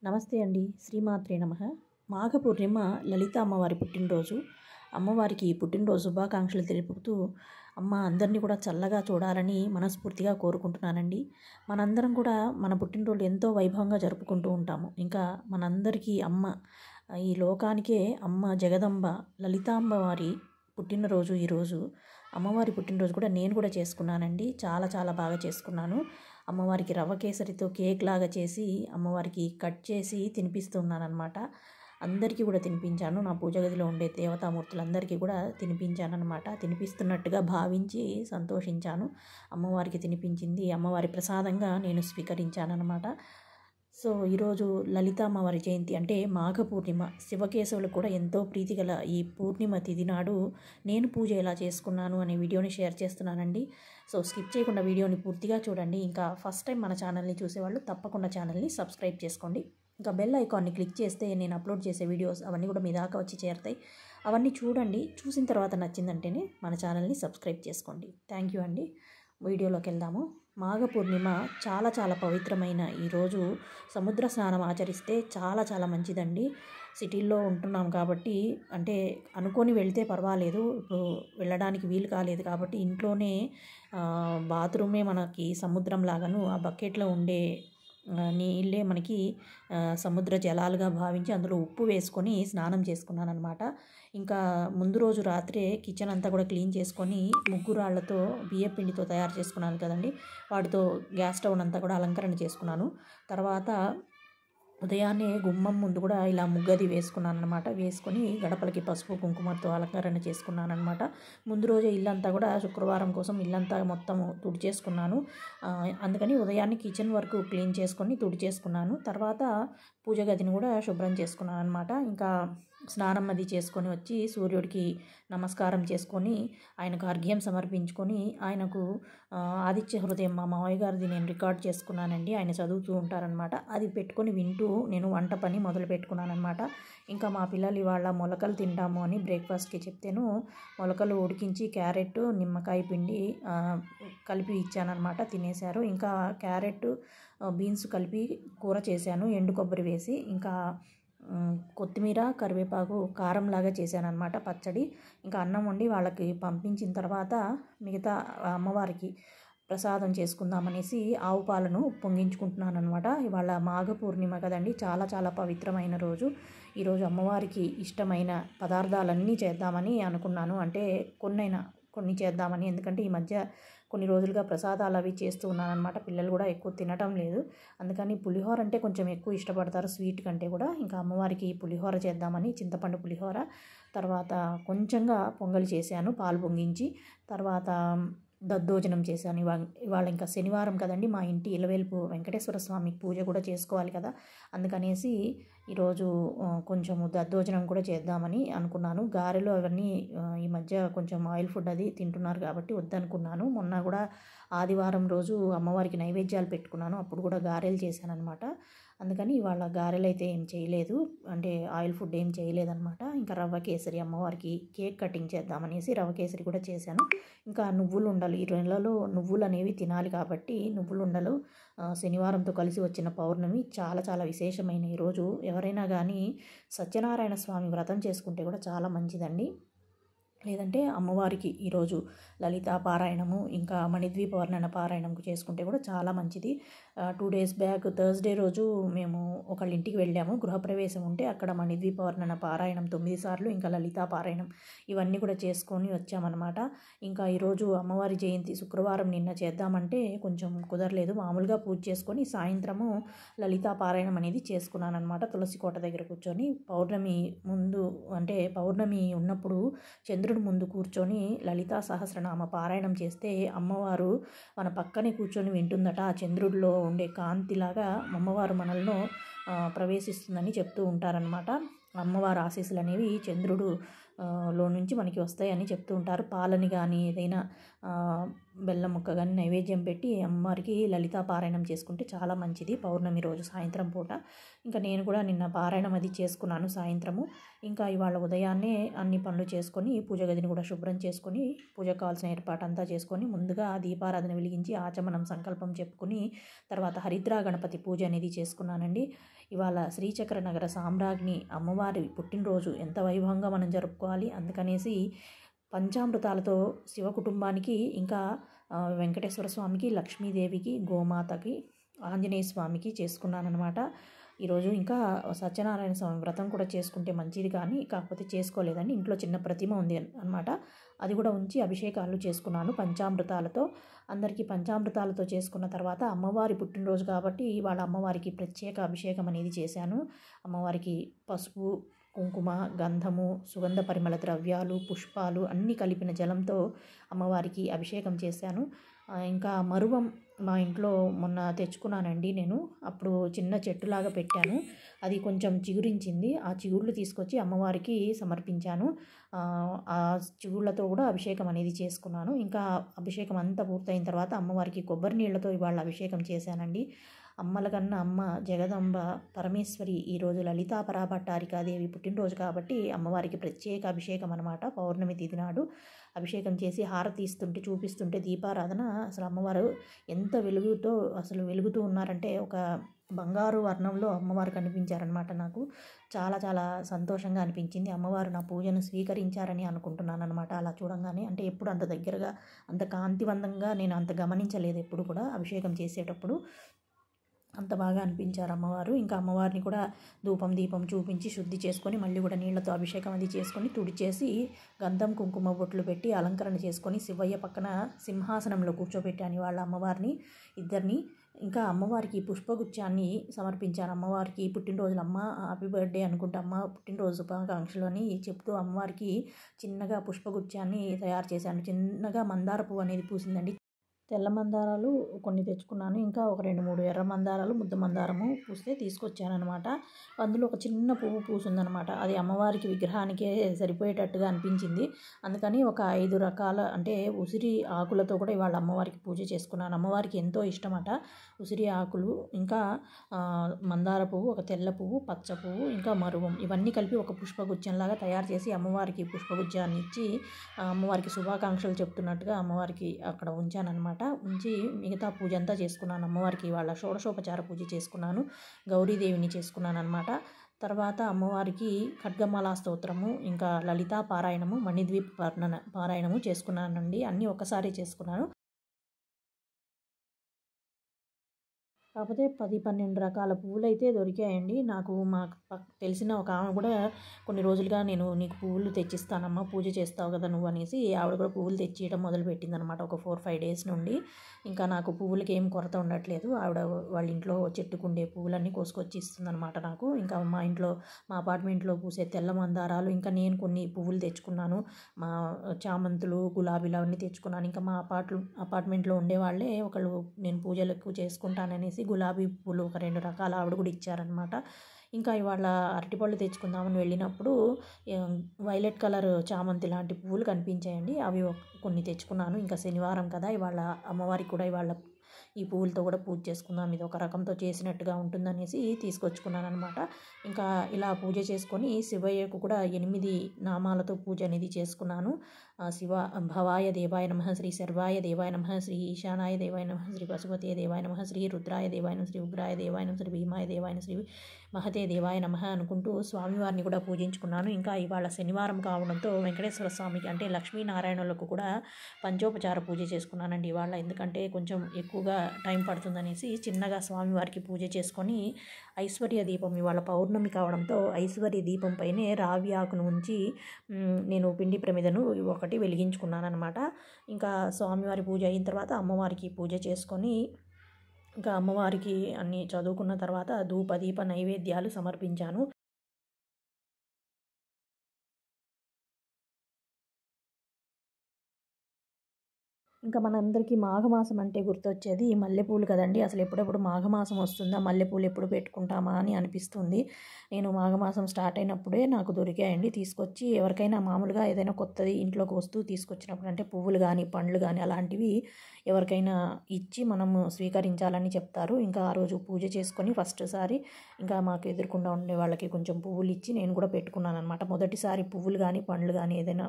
నమస్తే అండి. శ్రీమాత్రే నమః. మాఘ పూర్ణిమ లలిత అమ్మవారి పుట్టినరోజు. అమ్మవారికి పుట్టినరోజు శుభాకాంక్షలు తెలుపుతూ అమ్మ అందరినీ కూడా చల్లగా చూడాలని మనస్ఫూర్తిగా కోరుకుంటున్నానండి. మనందరం కూడా మన పుట్టినరోజు ఎంతో వైభవంగా జరుపుకుంటూ ఉంటాము. ఇంకా మనందరికీ అమ్మ, ఈ లోకానికే అమ్మ జగదంబ లలితాంబ వారి పుట్టినరోజు ఈరోజు. అమ్మవారి పుట్టినరోజు కూడా నేను కూడా చేసుకున్నానండి. చాలా చాలా బాగా చేసుకున్నాను. అమ్మవారికి రవ్వ కేసరితో కేక్ లాగా చేసి అమ్మవారికి కట్ చేసి తినిపిస్తున్నాను అనమాట. అందరికీ కూడా తినిపించాను. నా పూజ గదిలో ఉండే దేవతామూర్తులందరికీ కూడా తినిపించాను అనమాట. తినిపిస్తున్నట్టుగా భావించి సంతోషించాను. అమ్మవారికి తినిపించింది అమ్మవారి ప్రసాదంగా నేను స్వీకరించాను అనమాట. సో ఈరోజు లలిత అమ్మవారి జయంతి అంటే మాఘ పూర్ణిమ. శివకేశవులు కూడా ఎంతో ప్రీతి గల ఈ పూర్ణిమ తిథి నాడు నేను పూజ ఎలా చేసుకున్నాను అనే వీడియోని షేర్ చేస్తున్నానండి. సో స్కిప్ చేయకుండా వీడియోని పూర్తిగా చూడండి. ఇంకా ఫస్ట్ టైం మన ఛానల్ని చూసేవాళ్ళు తప్పకుండా ఛానల్ని సబ్స్క్రైబ్ చేసుకోండి. ఇంకా బెల్ ఐకాన్ని క్లిక్ చేస్తే నేను అప్లోడ్ చేసే వీడియోస్ అవన్నీ కూడా మీ దాకా వచ్చి చేరుతాయి. అవన్నీ చూడండి. చూసిన తర్వాత నచ్చిందంటేనే మన ఛానల్ని సబ్స్క్రైబ్ చేసుకోండి. థ్యాంక్ యూ అండి. వీడియోలోకి వెళ్దాము. మాఘ పూర్ణిమ చాలా చాలా పవిత్రమైన ఈరోజు సముద్ర స్నానం ఆచరిస్తే చాలా చాలా మంచిదండి. సిటీల్లో ఉంటున్నాం కాబట్టి అంటే అనుకొని వెళ్తే పర్వాలేదు. ఇప్పుడు వెళ్ళడానికి వీలు కాలేదు కాబట్టి ఇంట్లోనే బాత్రూమే మనకి సముద్రం లాగాను, ఆ బకెట్లో ఉండే నీళ్ళే మనకి సముద్ర జలాలుగా భావించి అందులో ఉప్పు వేసుకొని స్నానం చేసుకున్నాను అనమాట. ఇంకా ముందు రోజు రాత్రే కిచెన్ అంతా కూడా క్లీన్ చేసుకొని ముగ్గురాళ్లతో బియ్యం పిండితో తయారు చేసుకున్నాను కదండి, వాటితో గ్యాస్ స్టవ్ అంతా కూడా అలంకరణ చేసుకున్నాను. తర్వాత ఉదయాన్నే గుమ్మం ముందు కూడా ఇలా ముగ్గది వేసుకున్నాను అనమాట. వేసుకొని గడపలకి పసుపు కుంకుమతో అలంకరణ చేసుకున్నాను అనమాట. ముందు రోజే ఇల్లంతా కూడా శుక్రవారం కోసం ఇల్లంతా మొత్తం తుడిచేసుకున్నాను. అందుకని ఉదయాన్నే కిచెన్ వరకు క్లీన్ చేసుకొని తుడిచేసుకున్నాను. తర్వాత పూజ గదిని కూడా శుభ్రం చేసుకున్నాను అనమాట. ఇంకా స్నానం అది చేసుకొని వచ్చి సూర్యుడికి నమస్కారం చేసుకొని ఆయనకు అర్ఘ్యం సమర్పించుకొని ఆయనకు ఆదిత్య హృదయం మా మావయ్య గారిది నేను రికార్డ్ చేసుకున్నానండి. ఆయన చదువుతూ ఉంటారనమాట. అది పెట్టుకొని వింటూ నేను వంట పని మొదలు పెట్టుకున్నాను అనమాట. ఇంకా మా పిల్లలు ఇవాళ మొలకలు తింటాము అని బ్రేక్ఫాస్ట్కి చెప్తేను మొలకలు ఉడికించి క్యారెట్ నిమ్మకాయ పిండి కలిపి ఇచ్చానమాట. తినేశారు. ఇంకా క్యారెట్ బీన్స్ కలిపి కూర చేశాను ఎండు కొబ్బరి వేసి. ఇంకా కొత్తిమీర కరివేపాకు కారంలాగా చేశానన్నమాట పచ్చడి. ఇంకా అన్నం వండి వాళ్ళకి పంపించిన తర్వాత మిగతా అమ్మవారికి ప్రసాదం చేసుకుందామనేసి ఆవు పాలను పొంగించుకుంటున్నాను అనమాట. ఇవాళ మాఘ పూర్ణిమ కదండి, చాలా చాలా పవిత్రమైన రోజు. ఈరోజు అమ్మవారికి ఇష్టమైన పదార్థాలన్నీ చేద్దామని అనుకున్నాను. అంటే కొన్ని చేద్దామని, ఎందుకంటే ఈ మధ్య కొన్ని రోజులుగా ప్రసాదాలు అవి చేస్తూ ఉన్నానమాట. పిల్లలు కూడా ఎక్కువ తినటం లేదు. అందుకని పులిహోర అంటే కొంచెం ఎక్కువ ఇష్టపడతారు స్వీట్ కంటే కూడా. ఇంకా అమ్మవారికి పులిహోర చేద్దామని చింతపండు పులిహోర, తర్వాత కొంచెంగా పొంగలి చేశాను పాలు పొంగించి. తర్వాత దద్దోజనం చేశాను. ఇవాళ ఇంకా శనివారం కదండి, మా ఇంటి ఇలవేల్పు వెంకటేశ్వర స్వామికి పూజ కూడా చేసుకోవాలి కదా. అందుకనేసి ఈరోజు కొంచెము దద్దోజనం కూడా చేద్దామని అనుకున్నాను. గారెలు అవన్నీ ఈ మధ్య కొంచెం ఆయిల్ ఫుడ్ అది తింటున్నారు కాబట్టి వద్దనుకున్నాను. మొన్న కూడా ఆదివారం రోజు అమ్మవారికి నైవేద్యాలు పెట్టుకున్నాను, అప్పుడు కూడా గారెలు చేశాను అనమాట. అందుకని ఇవాళ గారెలు అయితే ఏం చేయలేదు, అంటే ఆయిల్ ఫుడ్ ఏం చేయలేదన్నమాట. ఇంకా రవ్వ కేసరి అమ్మవారికి కేక్ కటింగ్ చేద్దామనేసి రవ్వ కేసరి కూడా చేశాను. ఇంకా నువ్వులు ఉండలు, ఈ నెలలో నువ్వులు అనేవి తినాలి కాబట్టి నువ్వులు ఉండలు శనివారంతో కలిసి వచ్చిన పౌర్ణమి చాలా చాలా విశేషమైన ఈరోజు. ఎవరైనా కానీ సత్యనారాయణ స్వామి వ్రతం చేసుకుంటే కూడా చాలా మంచిదండి. లేదంటే అమ్మవారికి ఈరోజు లలితా పారాయణము ఇంకా మణిద్వీప వర్ణన పారాయణం చేసుకుంటే కూడా చాలా మంచిది. 2 days బ్యాక్ థర్స్డే రోజు మేము ఒకళ్ళ ఇంటికి వెళ్ళాము, గృహప్రవేశం ఉంటే అక్కడ మణిద్వీప వర్ణన పారాయణం 9 సార్లు ఇంకా లలితా పారాయణం ఇవన్నీ కూడా చేసుకొని వచ్చామన్నమాట. ఇంకా ఈరోజు అమ్మవారి జయంతి శుక్రవారం నిన్న చేద్దామంటే కొంచెం కుదరలేదు. మామూలుగా పూజ చేసుకొని సాయంత్రము లలితా పారాయణం అనేది చేసుకున్నాను అనమాట. తులసి కోట దగ్గర కూర్చొని పౌర్ణమి ముందు, అంటే పౌర్ణమి ఉన్నప్పుడు చంద్రుడు ముందు కూర్చొని లలితా సహస్రనామ పారాయణం చేస్తే అమ్మవారు మన పక్కనే కూర్చొని వింటుందట. ఆ చంద్రుడిలో ఉండే కాంతిలాగా అమ్మవారు మనల్ని ప్రవేశిస్తుందని చెప్తూ ఉంటారనమాట. అమ్మవారి ఆశీస్సులు అనేవి చంద్రుడు లో నుంచి మనకి వస్తాయని చెప్తూ ఉంటారు. పాలని కానీ ఏదైనా బెల్లం ముక్క కానీ నైవేద్యం పెట్టి అమ్మవారికి లలితా పారాయణం చేసుకుంటే చాలా మంచిది పౌర్ణమి రోజు సాయంత్రం పూట. ఇంకా నేను కూడా నిన్న పారాయణం అది చేసుకున్నాను సాయంత్రము. ఇంకా ఇవాళ ఉదయాన్నే అన్ని పనులు చేసుకొని పూజ గదిని కూడా శుభ్రం చేసుకొని పూజకు కావాల్సిన ఏర్పాటు అంతా చేసుకొని ముందుగా దీపారాధన వెలిగించి ఆచమనం సంకల్పం చెప్పుకొని తర్వాత హరిద్రా గణపతి పూజ అనేది చేసుకున్నానండి. ఇవాళ శ్రీచక్ర నగర సామ్రాజ్ఞి అమ్మవారి పుట్టినరోజు ఎంత వైభవంగా మనం జరుపుకోవాలి. అందుకనేసి పంచామృతాలతో శివ కుటుంబానికి, ఇంకా వెంకటేశ్వర స్వామికి, లక్ష్మీదేవికి, గోమాతకి, ఆంజనేయ స్వామికి చేసుకున్నానమాట. ఈరోజు ఇంకా సత్యనారాయణ స్వామి వ్రతం కూడా చేసుకుంటే మంచిది, కానీ కాకపోతే చేసుకోలేదండి. ఇంట్లో చిన్న ప్రతిమ ఉంది అనమాట, అది కూడా ఉంచి అభిషేకాలు చేసుకున్నాను పంచామృతాలతో. అందరికీ పంచామృతాలతో చేసుకున్న తర్వాత అమ్మవారి పుట్టినరోజు కాబట్టి వాళ్ళ అమ్మవారికి ప్రత్యేక అభిషేకం అనేది చేశాను. అమ్మవారికి పసుపు, కుంకుమ, గంధము, సుగంధ పరిమళ ద్రవ్యాలు, పుష్పాలు అన్నీ కలిపిన జలంతో అమ్మవారికి అభిషేకం చేశాను. ఇంకా మరువం మా ఇంట్లో మొన్న తెచ్చుకున్నానండి నేను. అప్పుడు చిన్న చెట్టులాగా పెట్టాను, అది కొంచెం చిగురించింది. ఆ చిగుళ్ళు తీసుకొచ్చి అమ్మవారికి సమర్పించాను. ఆ చిగుళ్ళతో కూడా అభిషేకం అనేది చేసుకున్నాను. ఇంకా అభిషేకం అంతా పూర్తయిన తర్వాత అమ్మవారికి కొబ్బరి నీళ్ళతో ఇవాళ అభిషేకం చేశానండి. అమ్మల కన్నా అమ్మ జగదంబ పరమేశ్వరి ఈరోజు లలితా పరాభట్టారికాదేవి పుట్టినరోజు కాబట్టి అమ్మవారికి ప్రత్యేక అభిషేకం అనమాట. పౌర్ణమి తిథి నాడు అభిషేకం చేసి హారతి ఇస్తుంటే, చూపిస్తుంటే దీపారాధన అసలు అమ్మవారు ఎంత వెలుగుతూ ఉన్నారంటే ఒక బంగారు వర్ణంలో అమ్మవారు కనిపించారనమాట. నాకు చాలా చాలా సంతోషంగా అనిపించింది. అమ్మవారు నా పూజను స్వీకరించారని అనుకుంటున్నాను అనమాట. అలా చూడంగానే, అంటే ఎప్పుడు అంత దగ్గరగా అంత కాంతివంతంగా నేను అంత గమనించలేదు ఎప్పుడు కూడా. అభిషేకం చేసేటప్పుడు అంత బాగా అనిపించారు అమ్మవారు. ఇంకా అమ్మవారిని కూడా దీపం చూపించి శుద్ధి చేసుకొని మళ్ళీ కూడా నీళ్లతో అభిషేకం అది చేసుకొని తుడిచేసి గంధం కుంకుమ బొట్లు పెట్టి అలంకరణ చేసుకొని శివయ్య పక్కన సింహాసనంలో కూర్చోబెట్టాను వాళ్ళ అమ్మవారిని ఇద్దరిని. ఇంకా అమ్మవారికి పుష్పగుచ్చాన్ని సమర్పించాను. అమ్మవారికి పుట్టినరోజులు, అమ్మ హ్యాపీ బర్త్డే అనుకుంటా, అమ్మ పుట్టినరోజు శుభాకాంక్షలు అని చెప్తూ అమ్మవారికి చిన్నగా పుష్పగుచ్చాన్ని తయారు చేశాను. చిన్నగా మందార పువ్వు అనేది పూసిందండి. తెల్ల మందారాలు కొన్ని తెచ్చుకున్నాను, ఇంకా ఒక 2-3 ఎర్ర మందారాలు, ముద్ద మందారము పూస్తే తీసుకొచ్చానమాట. అందులో ఒక చిన్న పువ్వు పూసిందనమాట. అది అమ్మవారికి విగ్రహానికే సరిపోయేటట్టుగా అనిపించింది. అందుకని ఒక 5 రకాల, అంటే ఉసిరి ఆకులతో కూడా ఇవాళ అమ్మవారికి పూజ చేసుకున్నాను. అమ్మవారికి ఎంతో ఇష్టమట ఉసిరి ఆకులు, ఇంకా మందార పువ్వు, ఒక తెల్ల పువ్వు, పచ్చ పువ్వు, ఇంకా మరువం, ఇవన్నీ కలిపి ఒక పుష్పగుచ్చంలాగా తయారు చేసి అమ్మవారికి పుష్పగుచ్చాన్ని ఇచ్చి అమ్మవారికి శుభాకాంక్షలు చెప్తున్నట్టుగా అమ్మవారికి అక్కడ ఉంచానన్నమాట. ఉంచి మిగతా పూజ అంతా చేసుకున్నాను. అమ్మవారికి వాళ్ళ షోడశోపచార పూజ చేసుకున్నాను. గౌరీదేవిని చేసుకున్నాను అనమాట. తర్వాత అమ్మవారికి ఖడ్గమాలా స్తోత్రము, ఇంకా లలితా పారాయణము, మణిద్వీప పారాయణము చేసుకున్నానండి. అన్నీ ఒక్కసారి చేసుకున్నాను. కాకపోతే 10-12 రకాల పువ్వులు అయితే దొరికాయండి నాకు. తెలిసిన ఒక ఆమె కూడా కొన్ని రోజులుగా నేను నీకు పువ్వులు తెచ్చిస్తానమ్మా, పూజ చేస్తావు కదా నువ్వు అనేసి ఆవిడ కూడా పువ్వులు తెచ్చియడం మొదలుపెట్టింది అనమాట. ఒక 4-5 డేస్ నుండి ఇంకా నాకు పువ్వులకి ఏం కొరత ఉండట్లేదు. ఆవిడ వాళ్ళ ఇంట్లో చెట్టుకుండే పువ్వులన్నీ కోసుకొచ్చి ఇస్తుందన్నమాట నాకు. ఇంకా మా అపార్ట్మెంట్లో పూసే తెల్ల మందారాలు, ఇంకా నేను కొన్ని పువ్వులు తెచ్చుకున్నాను. మా చామంతులు, గులాబీలు అవన్నీ తెచ్చుకున్నాను. ఇంకా మా అపార్ట్మెంట్లో ఉండేవాళ్ళే ఒకళ్ళు నేను పూజలు ఎక్కువ చేసుకుంటాననేసి గులాబీ పూలు ఒక 2 రకాల ఆవిడ కూడా ఇచ్చారనమాట. ఇంకా ఇవాళ అరటిపళ్ళు తెచ్చుకుందామని వెళ్ళినప్పుడు వైలెట్ కలర్ చామంతి లాంటి పువ్వులు కనిపించాయండి. అవి కొన్ని తెచ్చుకున్నాను. ఇంకా శనివారం కదా, ఇవాళ అమ్మవారికి కూడా ఇవాళ ఈ పువ్వులతో కూడా పూజ చేసుకుందాం, ఇది ఒక రకంతో చేసినట్టుగా ఉంటుందనేసి తీసుకొచ్చుకున్నాను అనమాట. ఇంకా ఇలా పూజ చేసుకొని శివయ్యకు కూడా 8 నామాలతో పూజ అనేది చేసుకున్నాను. శివ భవాయ దేవాయ నమః, శ్రీ సర్వాయ దేవాయ నమః, శ్రీ ఈశానాయ దేవాయ నమః, శ్రీ పశుపతే దేవాయ నమః, శ్రీ రుద్రాయ దేవాయ నమః, శ్రీ ఉగ్రాయ దేవాయ నమః, శ్రీ భీమాయ దేవాయ నమః, శ్రీ మహతే దేవాయ నమః అనుకుంటూ స్వామివారిని కూడా పూజించుకున్నాను. ఇంకా ఇవాళ శనివారం కావడంతో వెంకటేశ్వర స్వామికి, అంటే లక్ష్మీనారాయణులకు కూడా పంచోపచార పూజ చేసుకున్నానండి ఇవాళ. ఎందుకంటే కొంచెం ఎక్కువగా టైం పడుతుందనేసి చిన్నగా స్వామివారికి పూజ చేసుకొని ఐశ్వర్య దీపం, ఇవాళ పౌర్ణమి కావడంతో ఐశ్వర్య దీపం పైనే రావి ఆకును ఉంచి నేను పిండి ప్రమిదను ఒకటి వెలిగించుకున్నాను అనమాట. ఇంకా స్వామివారి పూజ అయిన తర్వాత అమ్మవారికి పూజ చేసుకొని ఇంకా అమ్మవారికి అన్నీ చదువుకున్న తర్వాత ధూపదీప నైవేద్యాలు సమర్పించాను. ఇంకా మనందరికీ మాఘమాసం అంటే గుర్తొచ్చేది ఈ మల్లెపూలు కదండి. అసలు ఎప్పుడెప్పుడు మాఘమాసం వస్తుందా, మల్లెపూలు ఎప్పుడు పెట్టుకుంటామా అని అనిపిస్తుంది. నేను మాఘమాసం స్టార్ట్ అయినప్పుడే నాకు దొరికాయండి. తీసుకొచ్చి ఎవరికైనా మామూలుగా ఏదైనా కొత్తది ఇంట్లోకి వస్తువు తీసుకొచ్చినప్పుడు, అంటే పువ్వులు కానీ పండ్లు కానీ అలాంటివి ఎవరికైనా ఇచ్చి మనము స్వీకరించాలని చెప్తారు. ఇంకా ఆ రోజు పూజ చేసుకొని ఫస్ట్ సారి ఇంకా మాకు ఎదురుకుండా ఉండే వాళ్ళకి కొంచెం పువ్వులు ఇచ్చి నేను కూడా పెట్టుకున్నాను అనమాట. మొదటిసారి పువ్వులు కానీ పండ్లు కానీ ఏదైనా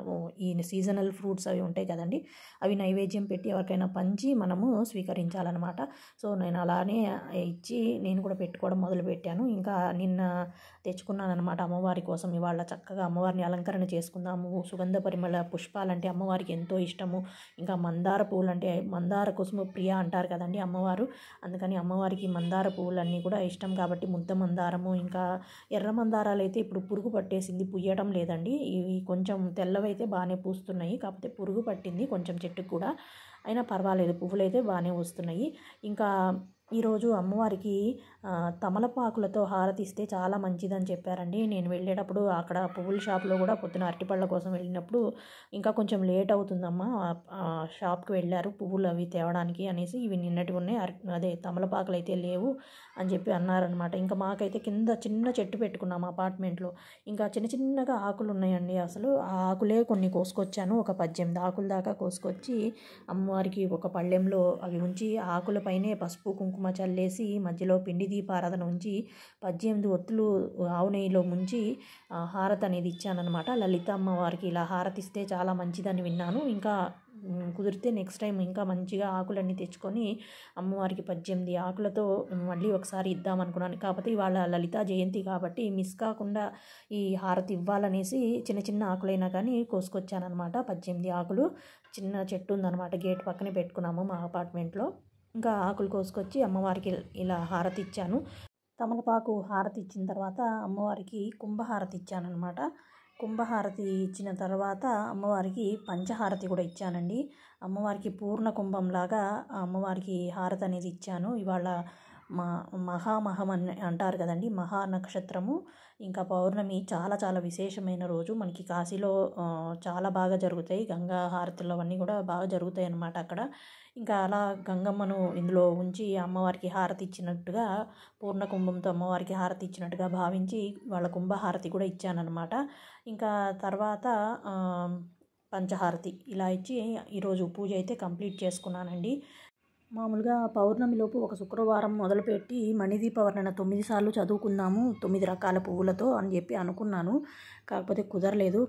ఈ సీజనల్ ఫ్రూట్స్ అవి ఉంటాయి కదండి, అవి నైవేద్యం పెట్టి ఎవరికైనా పంచి మనము స్వీకరించాలన్నమాట. సో నేను అలానే ఇచ్చి నేను కూడా పెట్టుకోవడం మొదలుపెట్టాను. ఇంకా నిన్న తెచ్చుకున్నాను అనమాట అమ్మవారి కోసం. ఇవాళ చక్కగా అమ్మవారిని అలంకరణ చేసుకుందాము. సుగంధ పరిమళ పుష్పాలంటే అమ్మవారికి ఎంతో ఇష్టము. ఇంకా మందార పువ్వులు అంటే మందార కుసుమ ప్రియ అంటారు కదండి అమ్మవారు. అందుకని అమ్మవారికి మందార పువ్వులన్నీ కూడా ఇష్టం కాబట్టి ముద్ద మందారము, ఇంకా ఎర్ర మందారాలు అయితే ఇప్పుడు పురుగు పట్టేసింది, పుయ్యడం లేదండి. ఇవి కొంచెం తెల్లవైతే బాగానే పూస్తున్నాయి, కాకపోతే పురుగు పట్టింది కొంచెం చెట్టుకు కూడా. అయినా పర్వాలేదు, పువ్వులు అయితే బాగానే వస్తున్నాయి. ఇంకా ఈరోజు అమ్మవారికి తమలపాకులతో హారతి ఇస్తే చాలా మంచిదని చెప్పారండి. నేను వెళ్ళేటప్పుడు అక్కడ పువ్వుల షాప్లో కూడా పొద్దున అరటిపళ్ళ కోసం వెళ్ళినప్పుడు ఇంకా కొంచెం లేట్ అవుతుందమ్మా, షాప్కి వెళ్ళారు పువ్వులు అవి తేవడానికి అనేసి, ఇవి నిన్నటి ఉన్నాయి, అదే తమలపాకులు అయితే లేవు అని చెప్పి అన్నారనమాట. ఇంకా మాకైతే కింద చిన్న చెట్టు పెట్టుకున్నాం అపార్ట్మెంట్లో, ఇంకా చిన్న చిన్నగా ఆకులు ఉన్నాయండి. అసలు ఆ ఆకులే కొన్ని కోసుకొచ్చాను, ఒక 18 ఆకుల దాకా కోసుకొచ్చి అమ్మవారికి ఒక పళ్ళెంలో అవి ఉంచి ఆకులపైనే పసుపు కుంకుమ చల్లేసి మధ్యలో పిండి దీపారాధన ఉంచి 18 ఒత్తులు ఆవు నెయ్యిలో ముంచి హారతి అనేది ఇచ్చానమాట. లలిత అమ్మవారికి ఇలా హారతి ఇస్తే చాలా మంచిదని విన్నాను. ఇంకా కుదిరితే నెక్స్ట్ టైం ఇంకా మంచిగా ఆకులన్నీ తెచ్చుకొని అమ్మవారికి 18 ఆకులతో మళ్ళీ ఒకసారి ఇద్దామనుకున్నాను. కాకపోతే ఇవాళ లలితా జయంతి కాబట్టి మిస్ కాకుండా ఈ హారతి ఇవ్వాలనేసి చిన్న చిన్న ఆకులైనా కానీ కోసుకొచ్చానమాట. 18 ఆకులు, చిన్న చెట్టు ఉందన్నమాట, గేట్ పక్కనే పెట్టుకున్నాము మా అపార్ట్మెంట్లో. ఇంకా ఆకులు కోసుకొచ్చి అమ్మవారికి ఇలా హారతి ఇచ్చాను. తమలపాకు హారతి ఇచ్చిన తర్వాత అమ్మవారికి కుంభహారతి ఇచ్చానమాట. కుంభహారతి ఇచ్చిన తర్వాత అమ్మవారికి పంచహారతి కూడా ఇచ్చానండి. అమ్మవారికి పూర్ణ కుంభంలాగా అమ్మవారికి హారతి అనేది ఇచ్చాను. ఇవాళ మహామహం అని అంటారు కదండి, మహా నక్షత్రము, ఇంకా పౌర్ణమి, చాలా చాలా విశేషమైన రోజు. మనకి కాశీలో చాలా బాగా జరుగుతాయి, గంగా హారతులు అవన్నీ కూడా బాగా జరుగుతాయి అన్నమాట అక్కడ. ఇంకా అలా గంగమ్మను ఇందులో ఉంచి అమ్మవారికి హారతి ఇచ్చినట్టుగా, పూర్ణ కుంభంతో అమ్మవారికి హారతి ఇచ్చినట్టుగా భావించి వాళ్ళ కుంభహారతి కూడా ఇచ్చానన్నమాట. ఇంకా తర్వాత పంచహారతి ఇలా ఇచ్చి ఈరోజు పూజ అయితే కంప్లీట్ చేసుకున్నానండి. మామూలుగా పౌర్ణమిలోపు ఒక శుక్రవారం మొదలుపెట్టి మణిదీపవర్ణన 9 సార్లు చదువుకుందాము 9 రకాల పువ్వులతో అని చెప్పి అనుకున్నాను. కాకపోతే కుదరలేదు.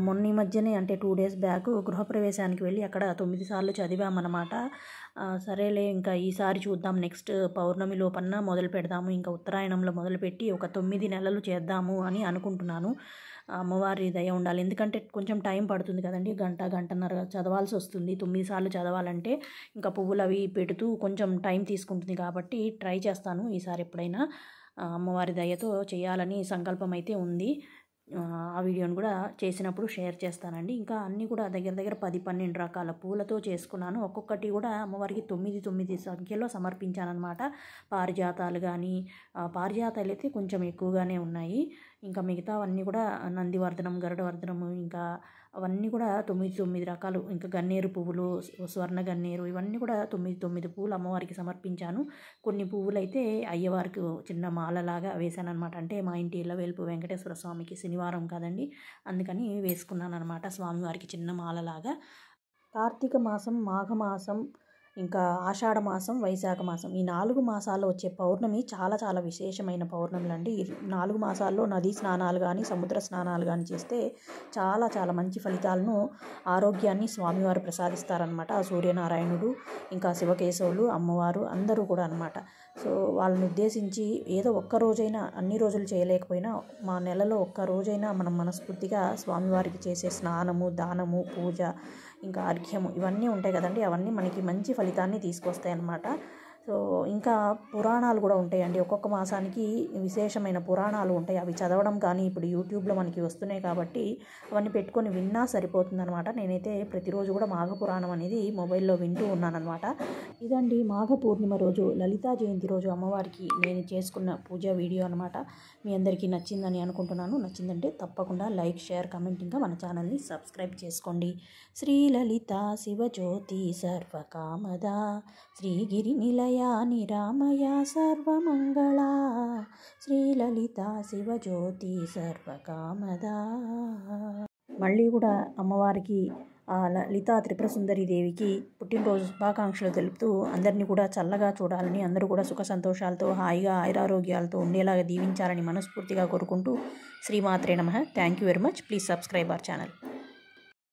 మొన్న ఈ మధ్యనే అంటే 2 డేస్ బ్యాక్ గృహప్రవేశానికి వెళ్ళి అక్కడ 9 సార్లు చదివామన్నమాట. సరేలే ఇంకా ఈసారి చూద్దాం, నెక్స్ట్ పౌర్ణమి లోపన్న మొదలు పెడదాము, ఇంకా ఉత్తరాయణంలో మొదలుపెట్టి ఒక 9 నెలలు చేద్దాము అని అనుకుంటున్నాను. అమ్మవారి దయ ఉండాలి, ఎందుకంటే కొంచెం టైం పడుతుంది కదండి, గంటన్నర చదవాల్సి వస్తుంది 9 సార్లు చదవాలంటే. ఇంకా పువ్వులు అవి పెడుతూ కొంచెం టైం తీసుకుంటుంది కాబట్టి ట్రై చేస్తాను ఈసారి ఎప్పుడైనా. అమ్మవారి దయతో చేయాలని సంకల్పం అయితే ఉంది. ఆ వీడియోని కూడా చేసినప్పుడు షేర్ చేస్తానండి. ఇంకా అన్నీ కూడా దగ్గర దగ్గర 10-12 రకాల పూలతో చేసుకున్నాను. ఒక్కొక్కటి కూడా అమ్మవారికి 9 సంఖ్యలో సమర్పించానమాట. పారిజాతాలు కానీ, పారిజాతాలు అయితే కొంచెం ఎక్కువగానే ఉన్నాయి. ఇంకా మిగతావన్నీ కూడా నందివర్ధనం, గరుడవర్ధనము, ఇంకా అవన్నీ కూడా 9 రకాలు. ఇంకా గన్నేరు పువ్వులు, స్వర్ణ గన్నేరు, ఇవన్నీ కూడా 9 పువ్వులు అమ్మవారికి సమర్పించాను. కొన్ని పువ్వులు అయితే అయ్యవారికి చిన్న మాలలాగా వేశాను అనమాట. అంటే మా ఇంటి ఇళ్ళవేల్పు వెంకటేశ్వర స్వామికి శనివారం కదండి, అందుకని వేసుకున్నాను అనమాట స్వామివారికి చిన్న మాలలాగా. కార్తీక మాసం, మాఘమాసం, ఇంకా ఆషాఢ మాసం, వైశాఖ మాసం, ఈ 4 మాసాల్లో వచ్చే పౌర్ణమి చాలా చాలా విశేషమైన పౌర్ణములు అండి. ఈ 4 మాసాల్లో నదీ స్నానాలు కానీ, సముద్ర స్నానాలు కానీ చేస్తే చాలా చాలా మంచి ఫలితాలను, ఆరోగ్యాన్ని స్వామివారు ప్రసాదిస్తారనమాట. ఆ సూర్యనారాయణుడు, ఇంకా శివకేశవులు, అమ్మవారు అందరూ కూడా అనమాట. సో వాళ్ళని ఉద్దేశించి ఏదో ఒక్క రోజైనా, అన్ని రోజులు చేయలేకపోయినా మా నెలలో ఒక్క రోజైనా మనం మనస్ఫూర్తిగా స్వామివారికి చేసే స్నానము, దానము, పూజ, ఇంకా అర్ఘ్యము, ఇవన్నీ ఉంటాయి కదండి, అవన్నీ మనకి మంచి ఫలితాన్ని తీసుకొస్తాయి అన్నమాట. సో ఇంకా పురాణాలు కూడా ఉంటాయండి. ఒక్కొక్క మాసానికి విశేషమైన పురాణాలు ఉంటాయి. అవి చదవడం కానీ ఇప్పుడు యూట్యూబ్లో మనకి వస్తున్నాయి కాబట్టి అవన్నీ పెట్టుకొని విన్నా సరిపోతుందనమాట. నేనైతే ప్రతిరోజు కూడా మాఘ పురాణం అనేది మొబైల్లో వింటూ ఉన్నానన్నమాట. ఇదండి మాఘ పూర్ణిమ రోజు, లలితా జయంతి రోజు అమ్మవారికి నేను చేసుకున్న పూజ వీడియో అనమాట. మీ అందరికీ నచ్చిందని అనుకుంటున్నాను. నచ్చిందంటే తప్పకుండా లైక్, షేర్, కమెంట్, ఇంకా మన ఛానల్ని సబ్స్క్రైబ్ చేసుకోండి. శ్రీ లలిత శివజ్యోతి సర్వకామద, శ్రీగిరి నిలయ నిరామయ సర్వమంగళ, శ్రీలలిత శివజ్యోతి సర్వకామద. మళ్ళీ కూడా అమ్మవారికి లలితా త్రిపుర సుందరి దేవికి పుట్టినరోజు శుభాకాంక్షలు తెలుపుతూ అందరినీ కూడా చల్లగా చూడాలని, అందరూ కూడా సుఖ సంతోషాలతో హాయిగా ఆయురారోగ్యాలతో ఉండేలాగా దీవించాలని మనస్ఫూర్తిగా కోరుకుంటూ శ్రీమాత్రే నమః. Thank you very much. Please subscribe our channel.